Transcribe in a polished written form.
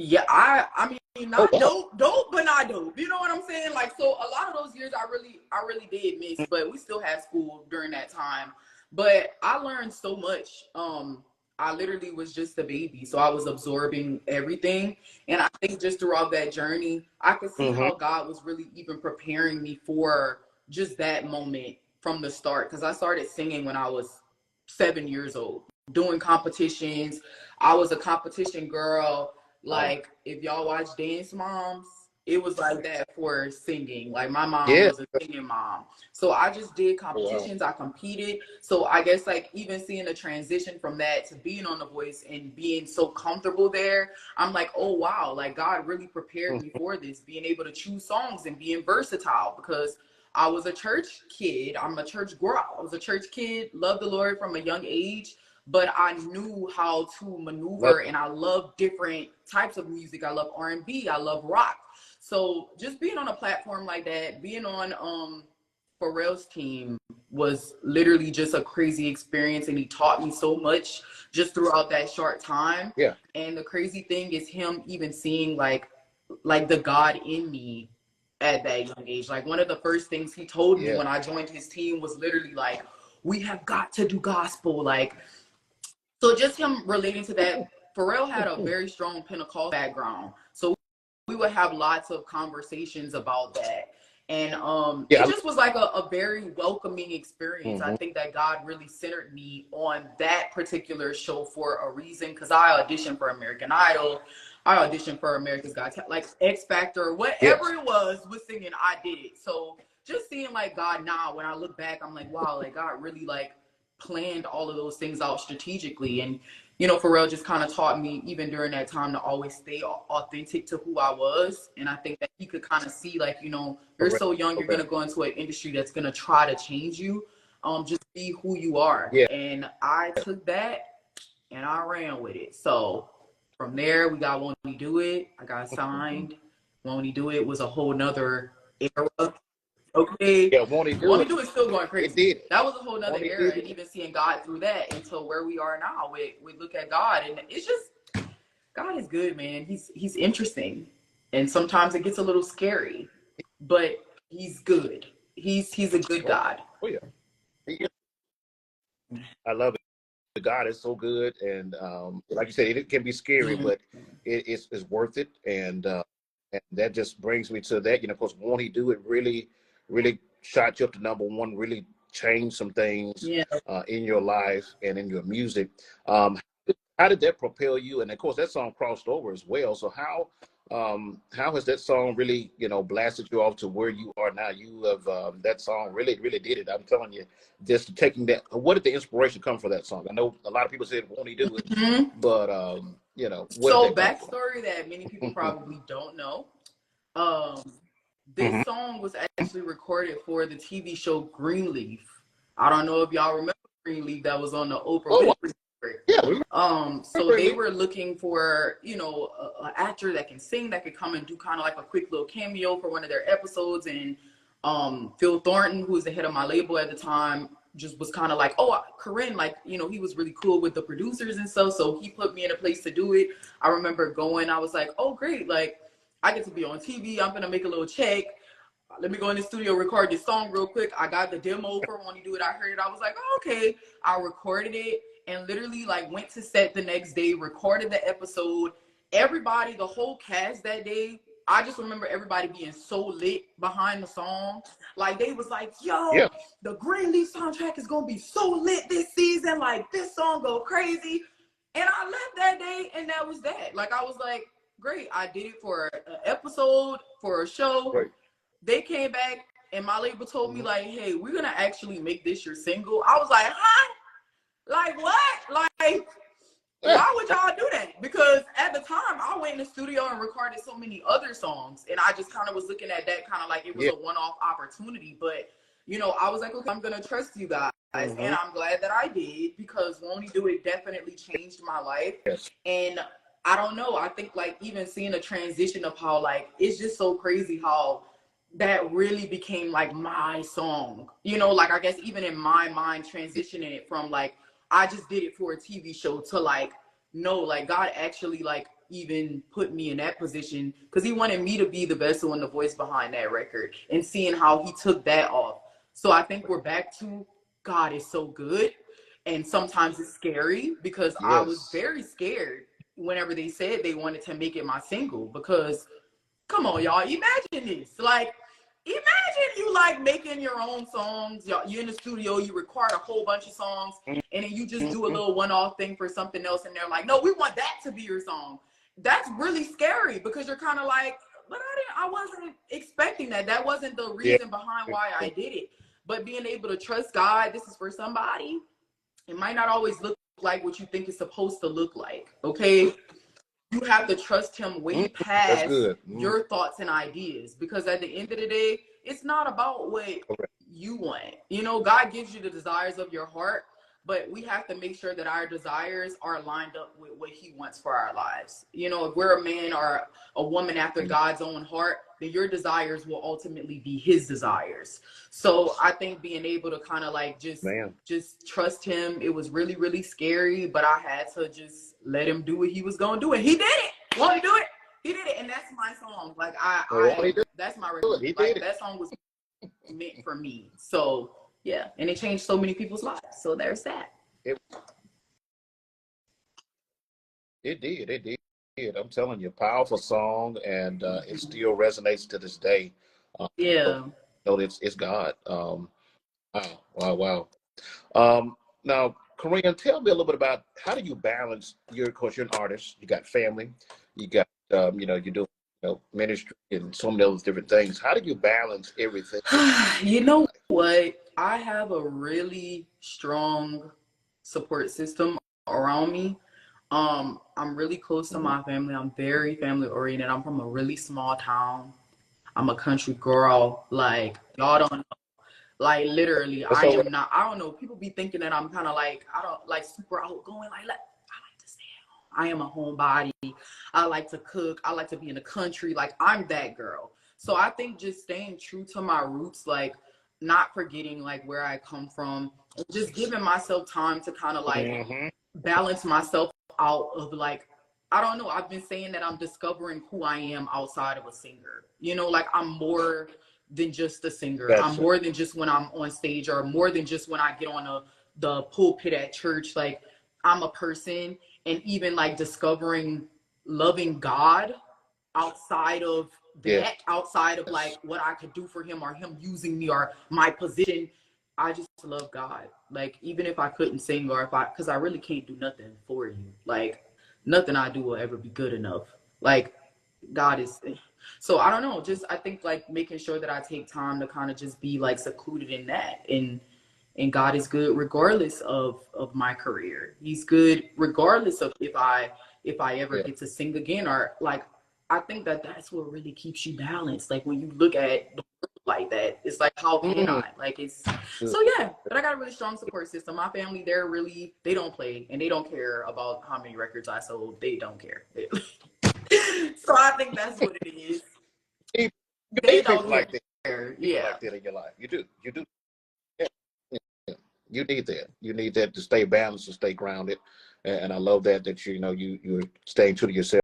Yeah, I mean, Oh, not wow. dope, but not dope. You know what I'm saying? Like, so a lot of those years I really did miss, but we still had school during that time. But I learned so much. I literally was just a baby, so I was absorbing everything. And I think just throughout that journey, I could see Mm-hmm. how God was really even preparing me for just that moment from the start. Because I started singing when I was 7 years old, doing competitions. I was a competition girl. Wow. Like, if y'all watch Dance Moms, it was like that for singing. Like, my mom Yeah. was a singing mom. So I just did Oh, wow. competitions. I competed. So I guess, like, even seeing the transition from that to being on The Voice and being so comfortable there, I'm like, oh, wow. Like, God really prepared me Mm-hmm. for this, being able to choose songs and being versatile, because I was a church kid. I'm a church girl. I was a church kid, loved the Lord from a young age, but I knew how to Love maneuver, and I love different types of music. I love R&B, I love rock. So just being on a platform like that, being on Pharrell's team was literally just a crazy experience, and he taught me so much just throughout that short time. it. Yeah. And the crazy thing is him even seeing like the God in me at that young age. Like, one of the first things he told me Yeah. when I joined his team was literally like, we have got to do gospel. Like, so just him relating to that, Pharrell had a very strong Pentecostal background. So we would have lots of conversations about that. And Yeah. it just was like a very welcoming experience. I Mm-hmm. think that God really centered me on that particular show for a reason, because I auditioned for American Idol. I auditioned for America's Got Talent, like X Factor, whatever Yes. it was with singing, I did it. So just seeing like God now, when I look back, I'm like, wow, like God really like planned all of those things out strategically. And Pharrell just kind of taught me even during that time to always stay authentic to who I was. And I think that he could kind of see, like, you're Correct. so young, you're Okay. going to go into an industry that's going to try to change you. Just be who you are. Yeah. And I took that and I ran with it. So from there, we got Won't He Do It. I got signed. Won't He Do It was a whole nother era. Okay. Yeah. Won't he do Won't He it? Do It still going It crazy. did it. That was a whole nother Won't he era. did And it? even seeing God through that until where we are now, we look at God, and it's just, God is good, man. He's interesting. And sometimes it gets a little scary, but he's good. He's a good Oh, God. oh yeah. He- I love it. The God is so good, and like you said, it can be scary, Mhm. but it's worth it, and that just brings me to that. Of course, won't he do it? Really, really shot you up to number one. Really changed some things Yeah. in your life and in your music. Um, how did that propel you? And of course, that song crossed over as well. So how has that song really blasted you off to where you are now? You have that song really really did it. I'm telling you, just taking that. Where did the inspiration come for that song? I know a lot of people said won't he do it, Mhm. but where did So that come from? backstory that many people probably don't know. Um, Hmm. this song was actually recorded for the TV show Greenleaf. I don't know if y'all remember Greenleaf, that was on the Oprah Oh Winfrey. yeah, we So remember they it. were looking for, an actor that can sing, that could come and do kind of like a quick little cameo for one of their episodes. And Phil Thornton, who was the head of my label at the time, just was kind of like, oh, Koryn, like, he was really cool with the producers and stuff. So he put me in a place to do it. I remember going, I was like, oh, great. Like, I get to be on TV. I'm going to make a little check. Let me go in the studio, record this song real quick. I got the demo for When You Do It. I heard it. I was like, oh, okay. I recorded it and literally like went to set the next day, recorded the episode. Everybody, the whole cast that day, I just remember everybody being so lit behind the song. Like, they was like, Yeah. yo, the Greenleaf soundtrack is going to be so lit this season. Like, this song go crazy. And I left that day, and that was that. Like, I was like, great. I did it for an episode, for a show. Right. They came back, and my label told me, Mhm. like, hey, we're going to actually make this your single. I was like, huh? Like, what? Like, Yeah. why would y'all do that? Because at the time, I went in the studio and recorded so many other songs, and I just kind of was looking at that kind of like it was Yeah. a one-off opportunity. But, I was like, okay, I'm going to trust you guys. And Hmm. I'm glad that I did, because Won't He Do It definitely changed my life. Yes. And I don't know, I think like even seeing a transition of how like, it's just so crazy how that really became like my song, like I guess even in my mind transitioning it from like I just did it for a TV show to like no, like God actually like even put me in that position, because he wanted me to be the vessel and the voice behind that record, and seeing how he took that off. So I think we're back to God is so good. And sometimes it's scary, because I was Yes. very scared whenever they said they wanted to make it my single, because come on, y'all, imagine this. Like, imagine you like making your own songs. You're in the studio, you record a whole bunch of songs, and then you just do a little one-off thing for something else, and they're like, no, we want that to be your song. That's really scary, because you're kind of like, but I wasn't expecting that. That wasn't the Yeah. reason behind why I did it. But being able to trust God, this is for somebody. It might not always look like what you think it's supposed to look like. Okay, you have to trust him way That's past good. your thoughts and ideas, because at the end of the day, it's not about what Okay. you want. You know, God gives you the desires of your heart, but we have to make sure that our desires are lined up with what he wants for our lives. You know, if we're a man or a woman after God's own heart, then your desires will ultimately be his desires. So I think being able to kind of like just trust him, it was really, really scary, but I had to just let him do what he was going to do. And he did it. Won't he do it? He did it. And that's my song. Like that's my record. Like that song was meant for me. So yeah, and it changed so many people's lives. So there's that. It did. It did. I'm telling you, powerful song, and it still resonates to this day. Yeah. No, it's God. Wow. Now, Koryn, tell me a little bit about how do you balance of course, you're an artist, you got family, you got, you do ministry and so many other different things. How do you balance everything? You know what? I have a really strong support system around me. I'm really close to my family. I'm very family oriented. I'm from a really small town. I'm a country girl. Like, y'all don't know. Like, literally, That's I all right. am not. I don't know. People be thinking that I'm kind of like, I don't like super outgoing. I like to stay at home. I am a homebody. I like to cook. I like to be in the country. Like, I'm that girl. So I think just staying true to my roots, like not forgetting like where I come from, and just giving myself time to kind of like Mm-hmm. balance myself out of like, I don't know. I've been saying that I'm discovering who I am outside of a singer. You know, like I'm more than just a singer. I'm Gotcha. more than just when I'm on stage, or more than just when I get on the pulpit at church. Like I'm a person, and even like discovering loving God outside of Yes. that, outside of like what I could do for him, or him using me, or my position. I just love God. Like, even if I couldn't sing, or because I really can't do nothing for you. Like, nothing I do will ever be good enough. Like, God is. So I don't know. Just I think like making sure that I take time to kind of just be like secluded in that, and God is good regardless of my career. He's good regardless of if I ever Yeah. get to sing again, or like I think that that's what really keeps you balanced. Like when you look at the world like that, it's like how can Mm. I? Like it's Good. so yeah. But I got a really strong support system. My family, they don't play, and they don't care about how many records I sold. They don't care. So I think that's what it is. You They need people don't like that. care. People Yeah. like that in your life. You do. You do. Yeah. Yeah. You need that. You need that to stay balanced and stay grounded. And I love that you're staying true to yourself.